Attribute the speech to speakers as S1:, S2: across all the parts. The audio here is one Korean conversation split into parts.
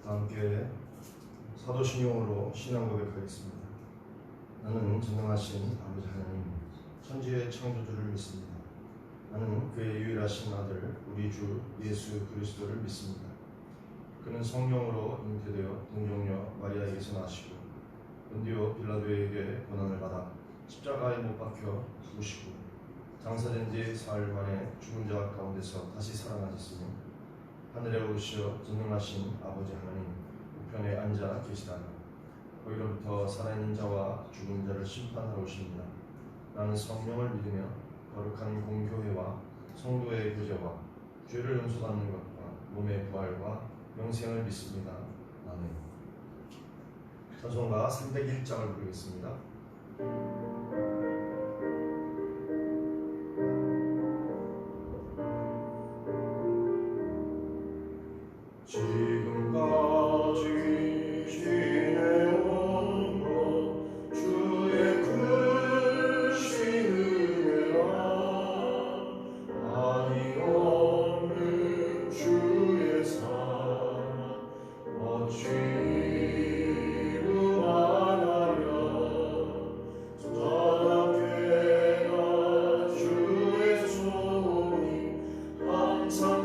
S1: 함께 사도신용으로 신앙 고백하겠습니다. 나는 전능하신 아버지 하나님, 천지의 창조주를 믿습니다. 나는 그의 유일하신 아들 우리 주 예수 그리스도를 믿습니다. 그는 성령으로 잉태되어 동정녀 마리아에게서 나시고 본디오 빌라도에게 고난을 받아 십자가에 못 박혀 죽으시고 장사된 지 사흘 만에 죽은 자 가운데서 다시 살아나셨으며 하늘에 오르시어 전능하신 아버지 하나님 우편에 앉아 계시다가 거기로부터 살아있는 자와 죽은 자를 심판하러 오십니다. 나는 성령을 믿으며 거룩한 공교회와 성도의 교제와 죄를 용서받는 것과 몸의 부활과 영생을 믿습니다. 아멘. 찬송가 301장을 부르겠습니다. 지금까지 지내온 것 주의 크신 은혜와 아니 없는 주의 사랑 어찌 이루마하랴 저답게나 주의 손이 항상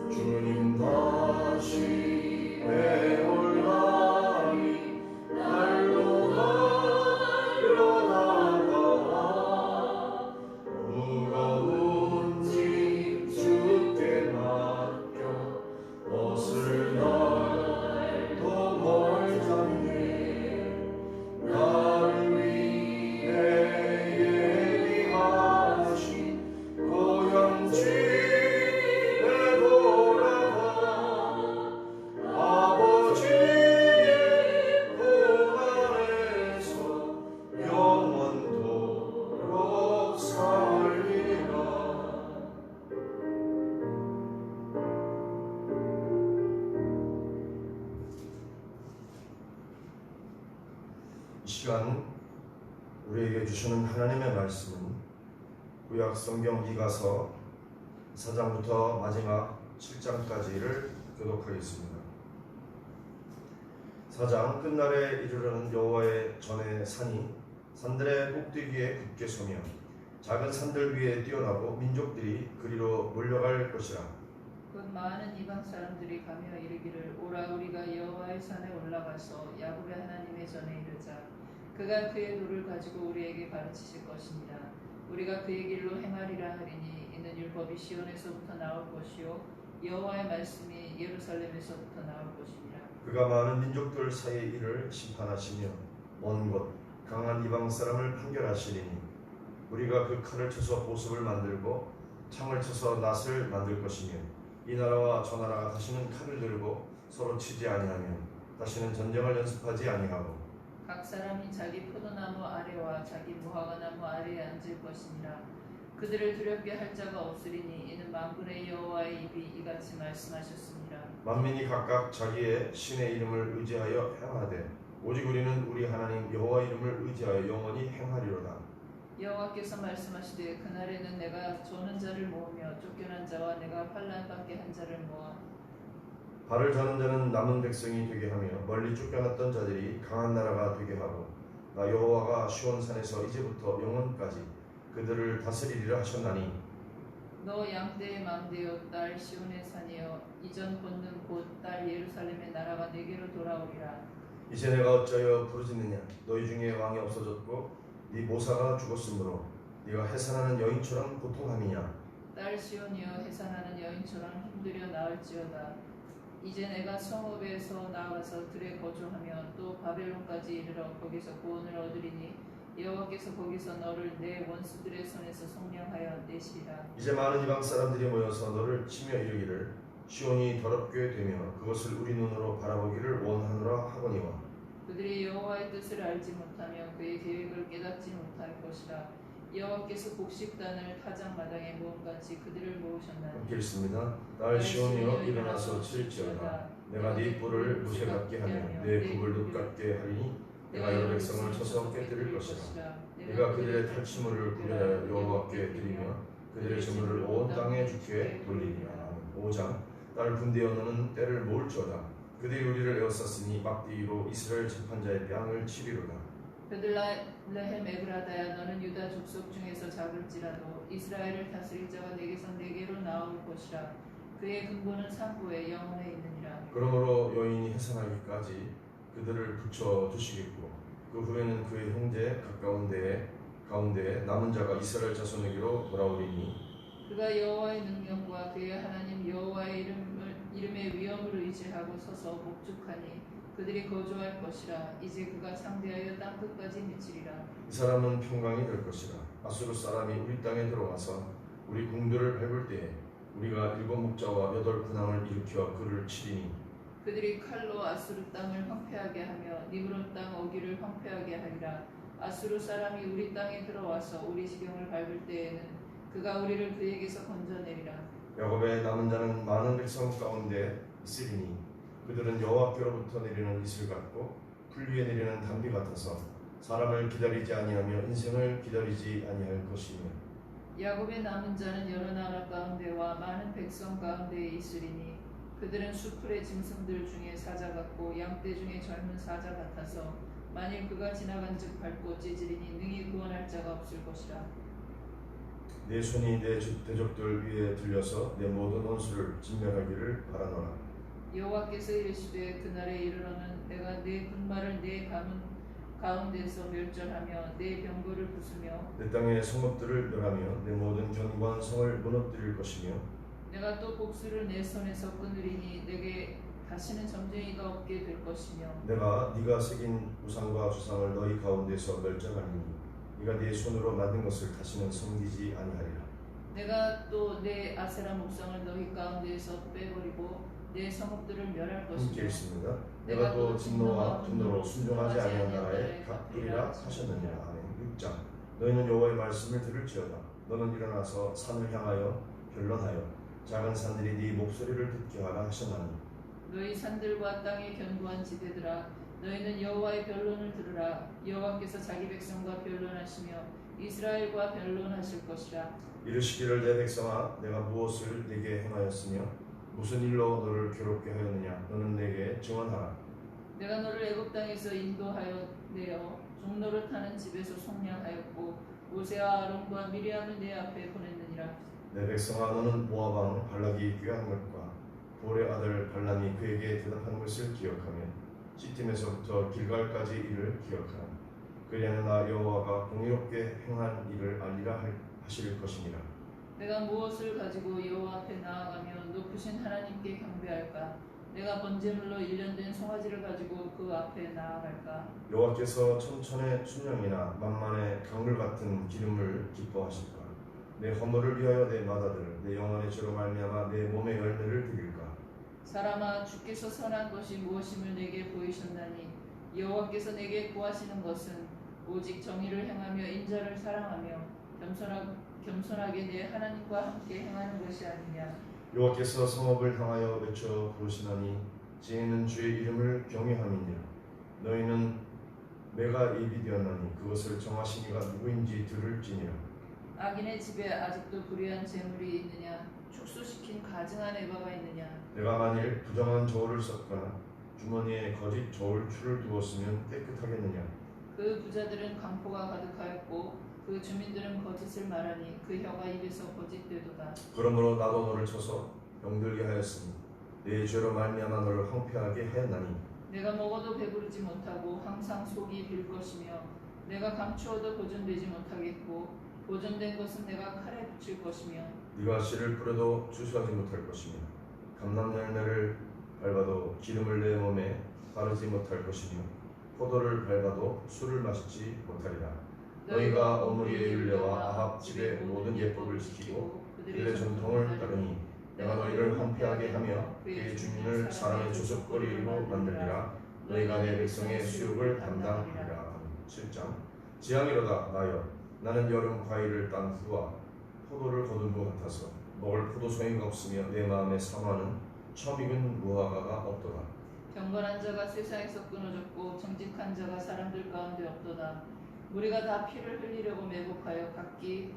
S1: 주님 다시 배올라니 날로 나가와 무거운 짐 주께 맡겨 벗을 날도 멀잖네 나를 위해 예비하신 고향집 이 시간 우리에게 주시는 하나님의 말씀은 구약 성경 이가서 4장부터 마지막 7장까지를 교독하겠습니다. 4장 끝날에 이르러는 여호와의 전에 산이 산들의 꼭대기에 굳게 서며 작은 산들 위에 뛰어나고 민족들이 그리로 몰려갈 것이라.
S2: 곧 많은 이방 사람들이 가며 이르기를 오라 우리가 여호와의 산에 올라가서 야곱의 하나님의 전에 이르자. 그가 그의 도를 가지고 우리에게 가르치실 것입니다. 우리가 그의 길로 행하리라 하리니 이는 율법이 시온에서부터 나올 것이요 여호와의 말씀이 예루살렘에서부터 나올 것입니다.
S1: 그가 많은 민족들 사이의 일을 심판하시며 먼 곳 강한 이방 사람을 판결하시리니 우리가 그 칼을 쳐서 보습을 만들고 창을 쳐서 낫을 만들 것이며 이 나라와 저 나라가 다시는 칼을 들고 서로 치지 아니하며 다시는 전쟁을 연습하지 아니하고
S2: 각 사람이 자기 포도나무 아래와 자기 무화과나무 아래에 앉을 것이니라. 그들을 두렵게 할 자가 없으리니 이는 만군의 여호와의 입이 이같이 말씀하셨습니다.
S1: 만민이 각각 자기의 신의 이름을 의지하여 행하되 오직 우리는 우리 하나님 여호와 이름을 의지하여 영원히 행하리로다.
S2: 여호와께서 말씀하시되 그날에는 내가 조는 자를 모으며 쫓겨난 자와 내가 환난 받게 한 자를 모아
S1: 발을 저는 자는 남은 백성이 되게 하며 멀리 쫓겨났던 자들이 강한 나라가 되게 하고 나 여호와가 시온산에서 이제부터 영원까지 그들을 다스리리라 하셨나니
S2: 너 양떼의 망대여 딸 시온의 산이여 이전 본능 곧 딸 예루살렘의 나라가 내게로 돌아오리라.
S1: 이제 내가 어찌하여 부르짖느냐 너희 중에 왕이 없어졌고 네 모사가 죽었으므로 네가 해산하는 여인처럼 고통함이냐
S2: 딸 시온이여 해산하는 여인처럼 힘들여 나을지어다. 이제 내가 성읍에서 나아가서 들에 거주하며 또 바벨론까지 이르러 거기서 구원을 얻으리니 여호와께서 거기서 너를 내 원수들의 손에서 속량하여 내시리라.
S1: 이제 많은 이방 사람들이 모여서 너를 치며 이르기를 시온이 더럽게 되며 그것을 우리 눈으로 바라보기를 원하노라 하거니와
S2: 그들이 여호와의 뜻을 알지 못하며 그의 계획을 깨닫지 못할 것이라. 여호와께서 곡식단을 타작마당에 모음같이 그들을 모으셨나니
S1: 함께 읽습니다. 딸 시온이여 일어나서 칠지어다 내가 네 뿔을 무쇠 같게 하며 내 북을 둑 같게 하리니 내가 여러 백성을 쳐서 깨뜨릴 것이라 내가 그들의 탈취물을 구별하여 여호와께 드리며 그들의 재물을 온 땅에 주께 돌리리라. 5장 딸 분대여 너는 때를 모을지어다 그들이 우리를 에워쌌으니 막대기로 이스라엘 재판자의 뺨을 치리로다.
S2: 베들레헴 에브라다야 너는 유다 족속 중에서 작을지라도 이스라엘을 다스릴 자가 내게서 내게로 나올 것이라. 그의 근본은 상고에 영원에 있느니라.
S1: 그러므로 여인이 해산하기까지 그들을 붙여 두시겠고 그 후에는 그의 형제 가운데에 남은 자가 이스라엘 자손에게로 돌아오리니
S2: 그가 여호와의 능력과 그의 하나님 여호와의 이름의 위엄을 의지하고 서서 목축하니 그들이 거주할 것이라. 이제 그가 상대하여 땅 끝까지 미치리라.
S1: 이 사람은 평강이 될 것이라. 아수르 사람이 우리 땅에 들어와서 우리 궁들을 밟을 때에 우리가 7 목자와 8 군왕을 일으켜 그를 치리니
S2: 그들이 칼로 아수르 땅을 황폐하게 하며 니브론 땅 어귀를 황폐하게 하리라. 아수르 사람이 우리 땅에 들어와서 우리 지경을 밟을 때에는 그가 우리를 그에게서 건져내리라.
S1: 야곱의 남은 자는 많은 백성 가운데 있으리니 그들은 여호와께로부터 내리는 이슬 같고 풀 위에 내리는 단비 같아서 사람을 기다리지 아니하며 인생을 기다리지 아니할 것이며
S2: 야곱의 남은 자는 여러 나라 가운데와 많은 백성 가운데에 있으리니 그들은 수풀의 짐승들 중에 사자 같고 양떼 중에 젊은 사자 같아서 만일 그가 지나간즉 밟고 찢으리니 능히 구원할 자가 없을 것이라.
S1: 내 손이 내 대적들 위에 들려서 내 모든 원수를 진멸하기를 바라노라.
S2: 여호와께서 이르시되 그날에 이르러는 내가 내 군마를 내 가운데서 멸절하며 내 병거를 부수며
S1: 내 땅의 성읍들을 멸하며 내 모든 견고한 성을 무너뜨릴 것이며
S2: 내가 또 복수를 내 손에서 끊으리니 내게 다시는 점쟁이가 없게 될 것이며
S1: 내가 네가 새긴 우상과 주상을 너희 가운데서 멸절하리니 네가 네 손으로 만든 것을 다시는 섬기지 아니하리라.
S2: 내가 또 내 아세라 목상을 너희 가운데에서 빼버리고 내 성읍들을 멸할
S1: 함께
S2: 것이며
S1: 읽습니다. 내가 또 진노와 분노로 순종하지 아니한 나라에 갚으리라 하셨느니라. 아멘. 6장 너희는 여호와의 말씀을 들을지어다. 너는 일어나서 산을 향하여 변론하여 작은 산들이 네 목소리를 듣게 하라 하셨나니
S2: 너희 산들과 땅의 견고한 지대들아 너희는 여호와의 변론을 들으라. 여호와께서 자기 백성과 변론하시며 이스라엘과 변론하실 것이라.
S1: 이르시기를 내 백성아 내가 무엇을 네게 행하였으며 무슨 일로 너를 괴롭게 하였느냐 너는 내게 증언하라.
S2: 내가 너를 애굽 땅에서 인도하여 내어 종노릇하는 집에서 속량하였고 모세와 아론과 미리암을 내 앞에 보냈느니라.
S1: 내 백성아 너는 모압 왕 발락이 귀한 것과 볼의 아들 발람이 그에게 대답한 것을 기억하며 시팀에서부터 길갈까지 일을 기억하라. 그리하면 나 여호와가 공의롭게 행한 일을 알리라 하실 것이니라.
S2: 내가 무엇을 가지고 여호와 앞에 나아가며 높으신 하나님께 경배할까? 내가 번제물로 일련된 송아지를 가지고 그 앞에 나아갈까?
S1: 여호와께서 천천의 순양이나 만만의 강물 같은 기름을 기뻐하실까? 내 허물을 위하여 내 마다들 내 영혼의 죄로 말미암아 내 몸의 열매를 드릴까?
S2: 사람아 주께서 선한 것이 무엇임을 내게 보이셨나니 여호와께서 내게 구하시는 것은 오직 정의를 행하며 인자를 사랑하며 겸손하게 내 하나님과 함께 행하는 것이 아니냐.
S1: 여호와께서 성읍을 향하여 외쳐 부르시나니 지혜는 주의 이름을 경외함이니라. 너희는 내가 예비되었나니 그것을 정하신 이가 누구인지 들을지니라.
S2: 악인의 집에 아직도 불의한 재물이 있느냐? 축소시킨 가증한 에바가 있느냐?
S1: 내가 만일 부정한 저울을 썼거나 주머니에 거짓 저울추를 두었으면 깨끗하겠느냐?
S2: 그 부자들은 강포가 가득하였고 그 주민들은 거짓을 말하니 그 혀가 입에서 거짓되도다.
S1: 그러므로 나도 너를 쳐서 병들게 하였으니 내 죄로 말미암아 너를 황폐하게 하였나니
S2: 내가 먹어도 배부르지 못하고 항상 속이 빌 것이며 내가 감추어도 보존되지 못하겠고 보존된 것은 내가 칼에 붙일 것이며
S1: 네가 씨를 뿌려도 추수하지 못할 것이며 감람 열매를 밟아도 기름을 내 몸에 바르지 못할 것이며 포도를 밟아도 술을 마시지 못하리라. 너희가 오므리의 율례와 아합 집의 모든 예법을 지키고 그들의 전통을 따르니 내가 너희를 황폐하게 하며 그의 주민을 사람의 조석거리로 만들리라. 너희가 내 백성의 수욕을 담당하리라. 7장 지향이로다 나여 나는 여름 과일을 딴 후와 포도를 거둔 것 같아서 먹을 포도송이가 없으며 내 마음에 사모하는 처음 익은 무화과가 없도다.
S2: 경건한 자가 세상에서 끊어졌고 정직한 자가 사람들 가운데 없도다. 우리가 다 피를 흘리려고 매복하여 각기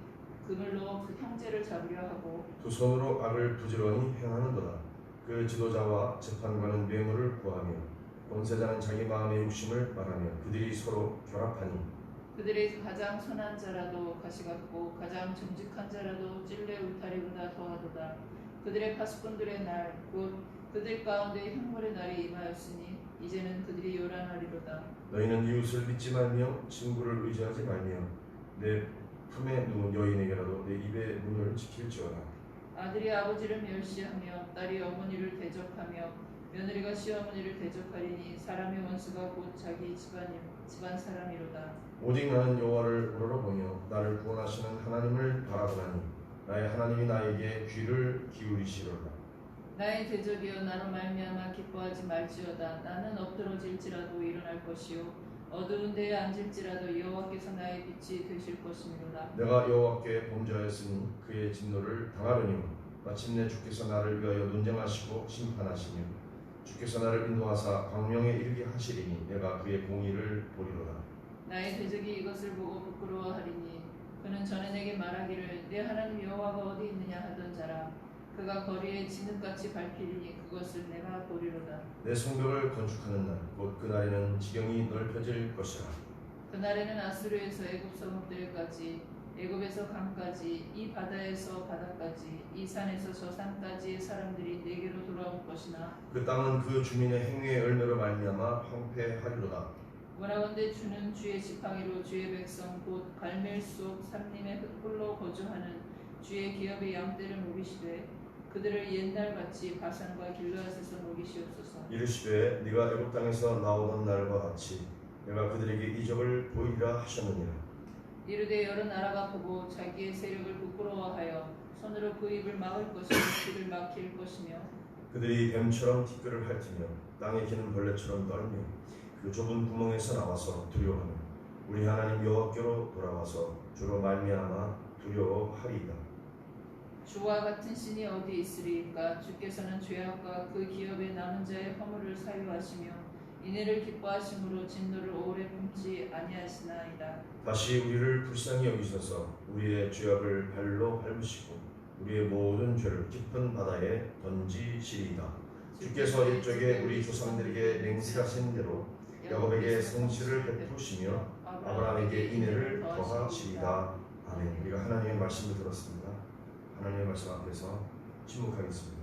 S2: 그물로 그 형제를 잡으려 하고
S1: 두 손으로 악을 부지런히 행하는도다. 그 지도자와 재판관은 뇌물을 구하며 권세자는 자기 마음의 욕심을 말하며 그들이 서로 결합하니
S2: 그들의 가장 선한 자라도 가시 같고 가장 정직한 자라도 찔레 울타리보다 더하도다. 그들의 파수꾼들의 날 곧 그들 가운데 흉물의 날이 임하였으니 이제는 그들이 요란하리로다.
S1: 너희는 이웃을 믿지 말며 친구를 의지하지 말며 내 품에 누운 여인에게라도 내 입의 문을 지킬지어다.
S2: 아들이 아버지를 멸시하며 딸이 어머니를 대적하며 며느리가 시어머니를 대적하리니 사람의 원수가 곧 자기 집안 사람이로다.
S1: 오직 나는 여호와를 우러러보며 나를 구원하시는 하나님을 바라보나니 나의 하나님이 나에게 귀를 기울이시로다.
S2: 나의 대적이여 나로 말미암아 기뻐하지 말지어다. 나는 엎드러질지라도 일어날 것이요 어두운 데에 앉을지라도 여호와께서 나의 빛이 되실 것이미로다.
S1: 내가 여호와께 범죄하였으니 그의 진노를 당하려니와 마침내 주께서 나를 위하여 논쟁하시고 심판하시며 주께서 나를 인도하사 광명에 이르게 하시리니 내가 그의 공의를 보리로다.
S2: 나의 대적이 이것을 보고 부끄러워하리니 그는 전에 내게 말하기를 내 하나님 여호와가 어디 있느냐 하던 자라. 그가 거리에 진흙같이 밟히리니 그것을 내가 보리로다.
S1: 내 성벽을 건축하는 날 곧 그날에는 지경이 넓혀질 것이라.
S2: 그날에는 아수르에서 애굽 성읍들까지 애굽에서 강까지 이 바다에서 바다까지 이 산에서 저 산까지의 사람들이 내게로 돌아올 것이나
S1: 그 땅은 그 주민의 행위의 열매로 말미암아 황폐하리로다.
S2: 원하건대 주는 주의 지팡이로 주의 백성 곧 갈멜 속 삼림의 흙불로 거주하는 주의 기업의 양떼를 먹이시되 그들을 옛날같이 바산과 길르앗에서 먹이시옵소서.
S1: 이르시되 네가 애굽 땅에서 나오던 날과 같이 내가 그들에게 이적을 보이리라 하셨느니라.
S2: 이르되 여러 나라가 보고 자기의 세력을 부끄러워하여 손으로 그 입을 막을 것이며 귀를 막힐 것이며
S1: 그들이 뱀처럼 티끌을 핥으며 땅에 기는 벌레처럼 떨며 그 좁은 구멍에서 나와서 두려워하며 우리 하나님 여호와께로 돌아와서 주로 말미암아 두려워하리이다.
S2: 주와 같은 신이 어디 있으리이까? 주께서는 죄악과 그 기업의 남은 자의 허물을 사유하시며 이내를 기뻐하심으로 진노를 오래 품지 아니하시나이다.
S1: 다시 우리를 불쌍히 여기셔서 우리의 죄악을 발로 밟으시고 우리의 모든 죄를 깊은 바다에 던지시리이다. 주께서 일적에 우리 조상들에게 맹세하신 대로 야곱에게 성실을 베푸시며 아브라함에게 인애를 더하시리이다. 아멘. 우리가 하나님의 말씀을 들었습니다. 하나님의 말씀 앞에서 침묵하겠습니다.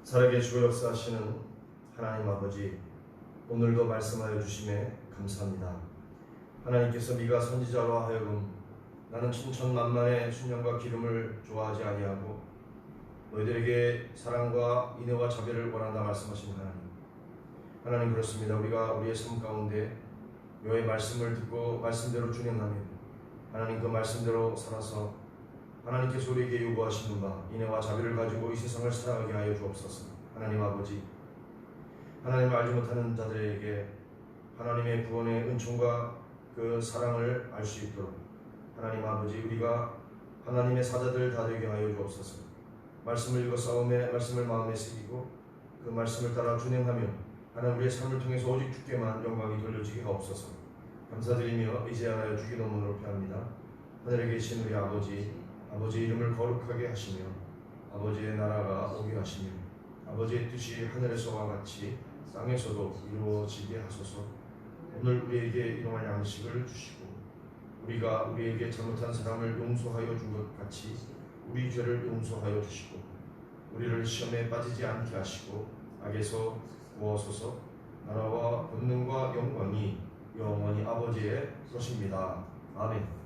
S1: 살아계시고 역사하시는 하나님 아버지, 오늘도 말씀하여 주심에 감사합니다. 하나님께서 네가 선지자로 하여금 나는 천천만만의 순영과 기름을 좋아하지 아니하고 너희들에게 사랑과 인애와 자비를 원한다 말씀하신 하나님, 그렇습니다. 우리가 우리의 삶 가운데 여호와의 말씀을 듣고 말씀대로 준행하며 하나님 그 말씀대로 살아서 하나님께서 우리에게 요구하시는 바 인애와 자비를 가지고 이 세상을 살아가게 하여 주옵소서. 하나님 아버지, 하나님을 알지 못하는 자들에게 하나님의 구원의 은총과 그 사랑을 알 수 있도록 하나님 아버지, 우리가 하나님의 사자들 다 되게 하여 주옵소서. 말씀을 읽어 싸움에 말씀을 마음에 새기고 그 말씀을 따라 준행하며 하나님 우리의 삶을 통해서 오직 주께만 영광이 돌려지게 하옵소서. 감사드리며 의지하여 주기 너무 높여합니다. 하늘에 계신 우리 아버지, 아버지의 이름을 거룩하게 하시며 아버지의 나라가 오게 하시며 아버지의 뜻이 하늘에서와 같이 땅에서도 이루어지게 하소서. 오늘 우리에게 일용할 양식을 주시고 우리가 우리에게 잘못한 사람을 용서하여 준 것 같이 우리 죄를 용서하여 주시고 우리를 시험에 빠지지 않게 하시고 악에서 구하소서. 나라와 권능과 영광이 영원히 아버지의 것입니다. 아멘.